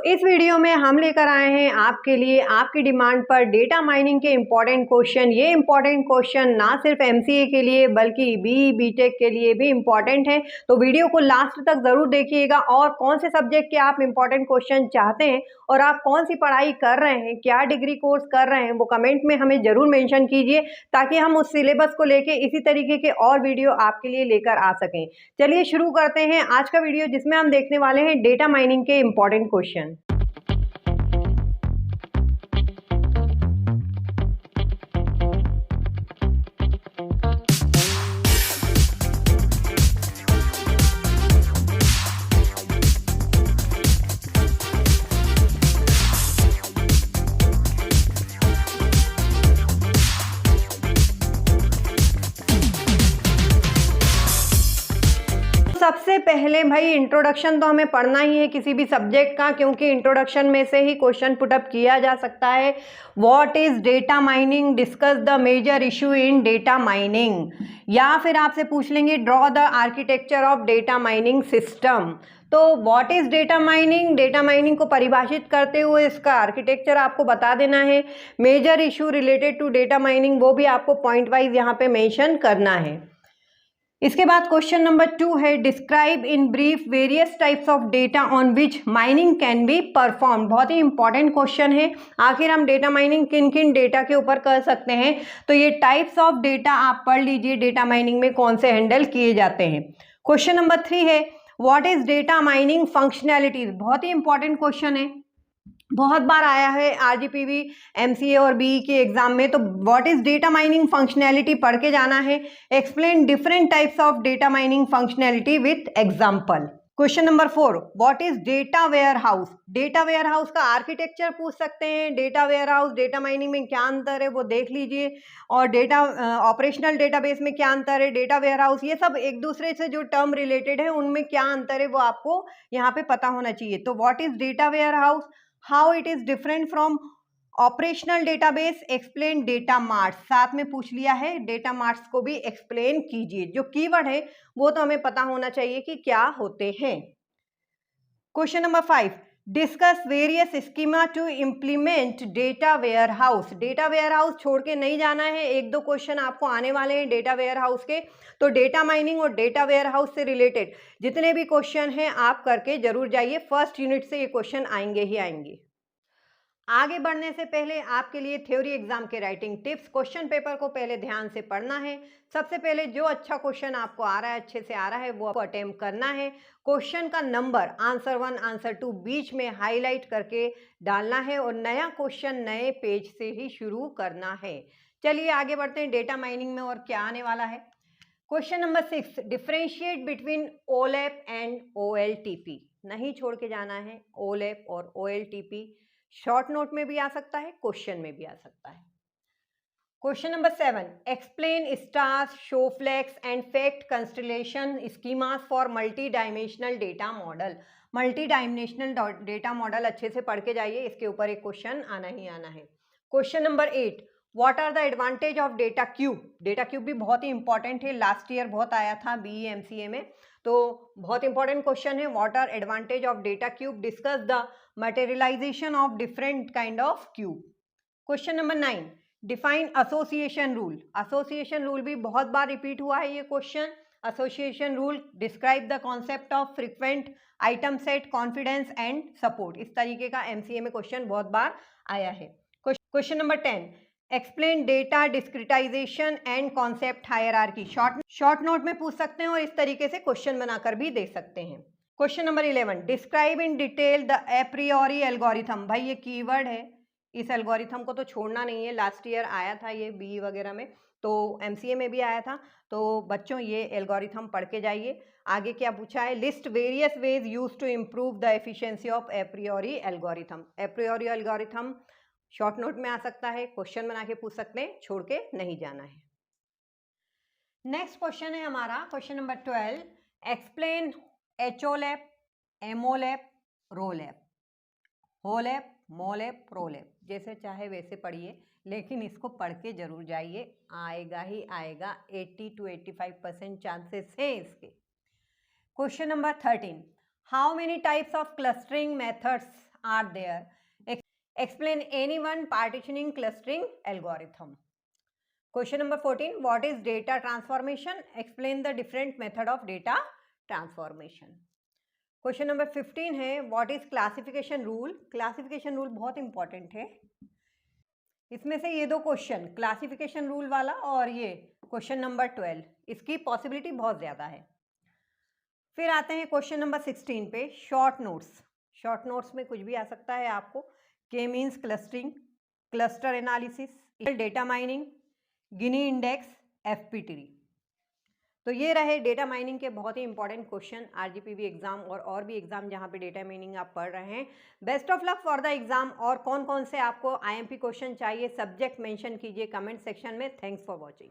इस वीडियो में हम लेकर आए हैं आपके लिए आपकी डिमांड पर डेटा माइनिंग के इम्पॉर्टेंट क्वेश्चन। ये इम्पॉर्टेंट क्वेश्चन ना सिर्फ एमसीए के लिए बल्कि बीटेक के लिए भी इम्पॉर्टेंट है। तो वीडियो को लास्ट तक जरूर देखिएगा और कौन से सब्जेक्ट के आप इम्पॉर्टेंट क्वेश्चन चाहते हैं और आप कौन सी पढ़ाई कर रहे हैं, क्या डिग्री कोर्स कर रहे हैं, वो कमेंट में हमें जरूर मेंशन कीजिए ताकि हम उस सिलेबस को लेके इसी तरीके के और वीडियो आपके लिए लेकर आ सकें। चलिए शुरू करते हैं आज का वीडियो, जिसमें हम देखने वाले हैं डेटा माइनिंग के इम्पॉर्टेंट क्वेश्चन। सबसे पहले भाई इंट्रोडक्शन तो हमें पढ़ना ही है किसी भी सब्जेक्ट का, क्योंकि इंट्रोडक्शन में से ही क्वेश्चन पुटअप किया जा सकता है। What is data mining, discuss the major issue in data mining, या फिर आपसे पूछ लेंगे draw the architecture of data mining system. तो what is data mining, data mining को परिभाषित करते हुए इसका आर्किटेक्चर आपको बता देना है। Major issue related to data mining वो भी आपको पॉइंट वाइज यहाँ पे मेंशन करना है। इसके बाद क्वेश्चन नंबर 2 है describe in brief various types of data on which mining can be perform. बहुत ही इंपॉर्टेंट क्वेश्चन है, आखिर हम डेटा माइनिंग किन किन डेटा के ऊपर कर सकते हैं। तो ये टाइप्स ऑफ डेटा आप पढ़ लीजिए, डेटा माइनिंग में कौन से हैंडल किए जाते हैं। क्वेश्चन नंबर 3 है what is data mining functionalities. बहुत ही इंपॉर्टेंट क्वेश्चन है, बहुत बार आया है आरजीपीवी, एमसीए और बीई के एग्जाम में। तो what is data mining functionality पढ़ के जाना है। Explain different types of data mining functionality with example. Question number 4 what is data warehouse. Data warehouse का आर्किटेक्चर पूछ सकते हैं। Data warehouse data mining में क्या अंतर है वो देख लीजिए, और डेटा ऑपरेशनल डेटाबेस में क्या अंतर है, डेटा वेयर हाउस, ये सब एक दूसरे से जो टर्म रिलेटेड है उनमें क्या अंतर है वो आपको यहाँ पे पता होना चाहिए। तो what is data warehouse, how it is different from operational database, explain data marts। साथ में पूछ लिया है डेटा मार्ट्स को भी एक्सप्लेन कीजिए। जो कीवर्ड है वो तो हमें पता होना चाहिए कि क्या होते हैं। Question number 5 discuss various schema to implement data warehouse. Data warehouse छोड़ के नहीं जाना है, एक दो क्वेश्चन आपको आने वाले हैं डेटा वेयर हाउस के। तो डेटा माइनिंग और डेटा वेयर हाउस से रिलेटेड जितने भी क्वेश्चन हैं आप करके जरूर जाइए, फर्स्ट यूनिट से ये क्वेश्चन आएंगे ही आएंगे। आगे बढ़ने से पहले आपके लिए थ्योरी एग्जाम के राइटिंग टिप्स। क्वेश्चन पेपर को पहले ध्यान से पढ़ना है। सबसे पहले जो अच्छा क्वेश्चन आपको आ रहा है, अच्छे से आ रहा है, वो आपको अटेम्प्ट करना है। क्वेश्चन का नंबर आंसर 1 आंसर 2 बीच में हाईलाइट करके डालना है और नया क्वेश्चन नए पेज से ही शुरू करना है। चलिए आगे बढ़ते हैं डेटा माइनिंग में और क्या आने वाला है। Question number 6 differentiate between OLAP and OLTP. नहीं छोड़ के जाना है, ओलैप और ओएलटीपी शॉर्ट नोट में भी आ सकता है, क्वेश्चन में भी आ सकता है। Question number 7 explain stars, snowflakes and fact constellation schemas for multi dimensional data model. Multi dimensional data model अच्छे से पढ़ के जाइए, इसके ऊपर एक क्वेश्चन आना ही आना है। Question number 8 what are the advantage of data cube. Data cube भी बहुत ही इंपॉर्टेंट है, लास्ट ईयर बहुत आया था बीई एमसीए में, तो बहुत इंपॉर्टेंट क्वेश्चन है। What are advantage of data cube, discuss the materialization of different kind of cube. Question number 9 define association rule. Association rule भी बहुत बार रिपीट हुआ है ये question. Association rule describe the concept of frequent item set, confidence and support. इस तरीके का MCA में क्वेश्चन बहुत बार आया है। Question number 10 explain data discretization and concept hierarchy. Short note में पूछ सकते हैं और इस तरीके से क्वेश्चन बनाकर भी दे सकते हैं। Question number 11 describe in detail the apriori algorithm. भाई ये कीवर्ड है, इस एल्गोरिथम को तो छोड़ना नहीं है, लास्ट ईयर आया था ये बीई वगैरह में, तो एमसीए में भी आया था। तो बच्चों ये एल्गोरिथम पढ़ के जाइए। आगे क्या पूछा है, list various ways use to improve the efficiency of apriori algorithm. Apriori algorithm short note में आ सकता है, क्वेश्चन बना के पूछ सकते हैं, छोड़ के नहीं जाना है। नेक्स्ट क्वेश्चन है हमारा क्वेश्चन नंबर 12 एक्सप्लेन एचओलैप, एमओलैप, रोलैप। होलैप, मोलैप, प्रोलैप, जैसे चाहे वैसे पढ़िए, लेकिन इसको पढ़ के जरूर जाइए, आएगा ही आएगा। 80 to 85% चांसेस है इसके। Question number 13 how many types of clustering methods are there? Explain any one partitioning clustering algorithm. Question number 14. What is data transformation? Explain the different method of data transformation. Question number 15 है what is classification rule. Classification rule बहुत important है. इसमें से ये दो question, classification rule वाला और ये क्वेश्चन नंबर 12, इसकी पॉसिबिलिटी बहुत ज़्यादा है. फिर आते हैं क्वेश्चन नंबर 16 पे, शॉर्ट नोट्स. शॉर्ट नोट्स में कुछ भी आ सकता है आपको. के means clustering, cluster analysis, data mining, Gini index, FP tree. तो ये रहे डेटा माइनिंग के बहुत ही इंपॉर्टेंट क्वेश्चन आरजीपीवी एग्जाम और भी एग्जाम जहाँ पे डेटा माइनिंग आप पढ़ रहे हैं. Best of luck for the exam. और कौन कौन से आपको आईएमपी क्वेश्चन चाहिए सब्जेक्ट मेंशन कीजिए कमेंट सेक्शन में. Thanks for watching.